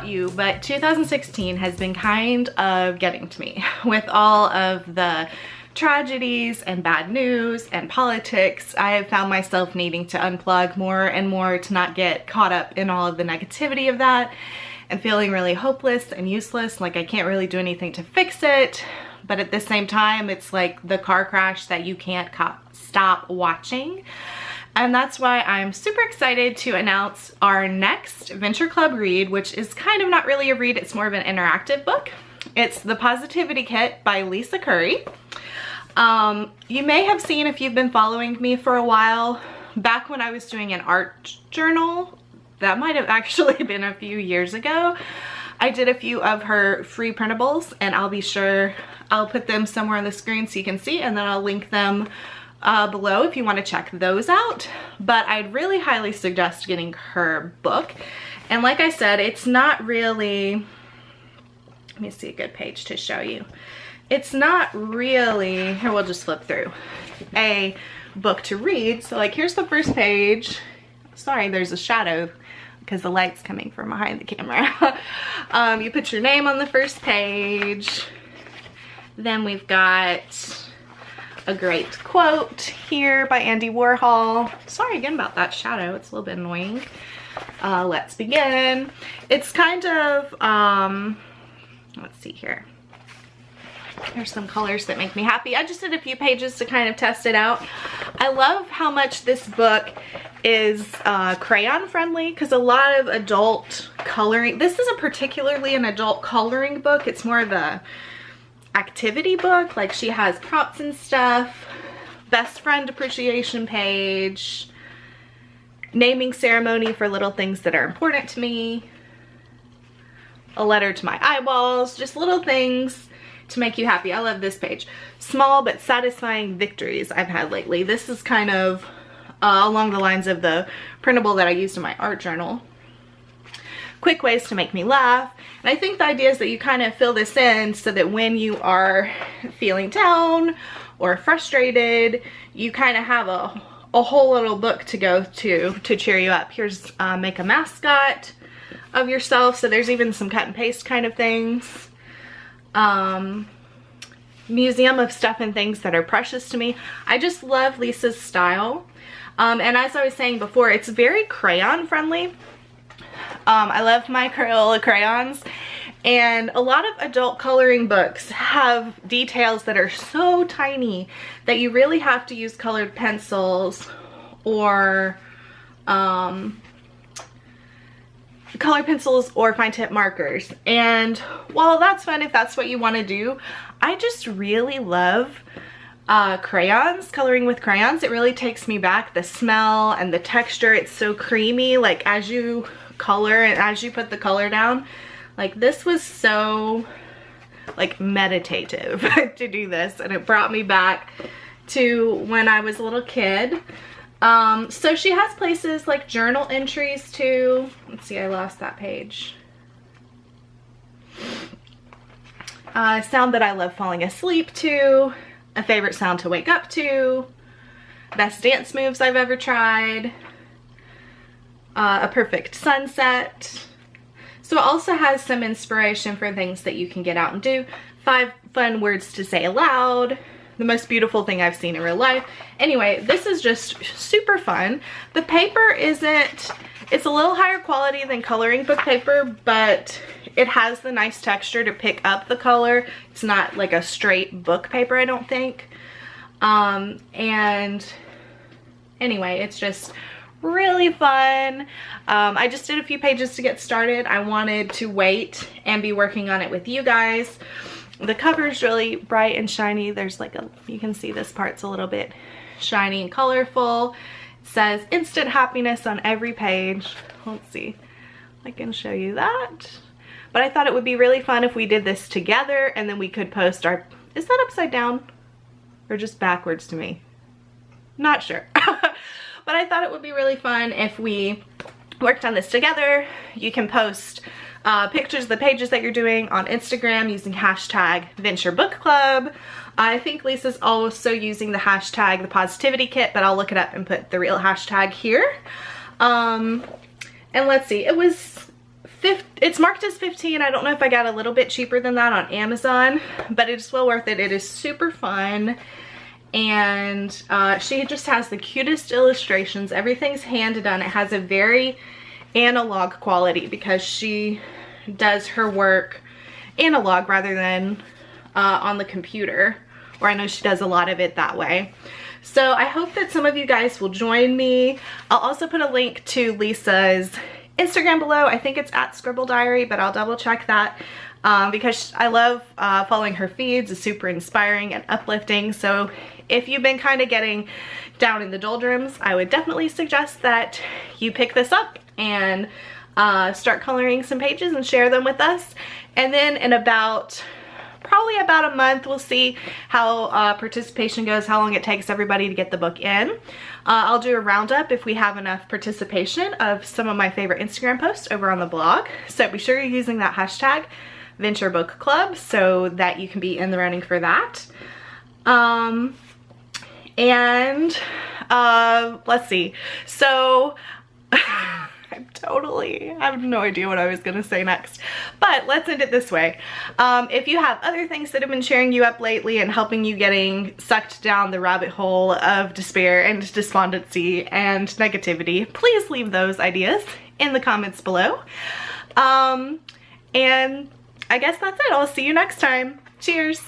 about you, but 2016 has been kind of getting to me with all of the tragedies and bad news and politics. I have found myself needing to unplug more and more to not get caught up in all of the negativity of that, and feeling really hopeless and useless, like I can't really do anything to fix it. But at the same time, it's like the car crash that you can't stop watching. And that's why I'm super excited to announce our next Venture Club read, which is kind of not really a read, it's more of an interactive book. It's The Positivity Kit by Lisa Currie. You may have seen, if you've been following me for a while, back when I was doing an art journal, that might have actually been a few years ago, I did a few of her free printables, and I'll put them somewhere on the screen so you can see, and then I'll link them below if you want to check those out. But I'd really highly suggest getting her book. And like I said, it's not really, let me see a good page to show you. It's not really, here, we'll just flip through, a book to read. So like, here's the first page. Sorry, there's a shadow because the light's coming from behind the camera. You put your name on the first page. Then we've got a great quote here by Andy Warhol. Sorry again about that shadow, it's a little bit annoying. Let's begin. It's kind of, let's see here. There's some colors that make me happy. I just did a few pages to kind of test it out. I love how much this book is crayon friendly, because a lot of adult coloring, this isn't particularly an adult coloring book, it's more of a activity book. Like, she has prompts and stuff, best friend appreciation page, naming ceremony for little things that are important to me, a letter to my eyeballs, just little things to make you happy. I love this page. Small but satisfying victories I've had lately. This is kind of along the lines of the printable that I used in my art journal. Quick ways to make me laugh. And I think the idea is that you kind of fill this in so that when you are feeling down or frustrated, you kind of have a whole little book to go to cheer you up. Here's make a mascot of yourself. So there's even some cut and paste kind of things. Museum of stuff and things that are precious to me. I just love Lisa's style. And as I was saying before, it's very crayon friendly. I love my Crayola crayons, and a lot of adult coloring books have details that are so tiny that you really have to use colored pencils or fine tip markers. And while that's fun if that's what you want to do, I just really love crayons, coloring with crayons. It really takes me back. The smell and the texture, it's so creamy, like as you color and as you put the color down. Like, this was so like meditative to do this, and it brought me back to when I was a little kid. So she has places like journal entries too. Let's see, I lost that page. Sound that I love falling asleep to, a favorite sound to wake up to, best dance moves I've ever tried, a perfect sunset. So it also has some inspiration for things that you can get out and do. 5 fun words to say aloud, the most beautiful thing I've seen in real life. Anyway, this is just super fun. The paper isn't, it's a little higher quality than coloring book paper, but it has the nice texture to pick up the color. It's not like a straight book paper, I don't think. And anyway, it's just really fun. I just did a few pages to get started. I wanted to wait and be working on it with you guys. The cover is really bright and shiny. There's like a, you can see this part's a little bit shiny and colorful. It says instant happiness on every page. Let's see, I can show you that. But I thought it would be really fun if we did this together, and then we could post our, is that upside down or just backwards to me? Not sure. But I thought it would be really fun if we worked on this together. You can post pictures of the pages that you're doing on Instagram using hashtag Venture Book Club. I think Lisa's also using the hashtag The Positivity Kit, but I'll look it up and put the real hashtag here. And let's see, it was it's marked as 15. I don't know if I got a little bit cheaper than that on Amazon, but it's well worth it. It is super fun. And she just has the cutest illustrations. Everything's hand done. It has a very analog quality because she does her work analog rather than on the computer, or I know she does a lot of it that way. So I hope that some of you guys will join me. I'll also put a link to Lisa's Instagram below. I think it's at Scribble Diary, but I'll double check that because I love following her feeds. It's super inspiring and uplifting. So if you've been kind of getting down in the doldrums, I would definitely suggest that you pick this up and start coloring some pages and share them with us. And then in probably about a month, we'll see how participation goes, how long it takes everybody to get the book in. I'll do a roundup if we have enough participation of some of my favorite Instagram posts over on the blog. So be sure you're using that hashtag Venture Book Club so that you can be in the running for that. Let's see. So I have no idea what I was gonna say next, but let's end it this way. If you have other things that have been cheering you up lately and helping you getting sucked down the rabbit hole of despair and despondency and negativity, please leave those ideas in the comments below. And I guess that's it. I'll see you next time. Cheers.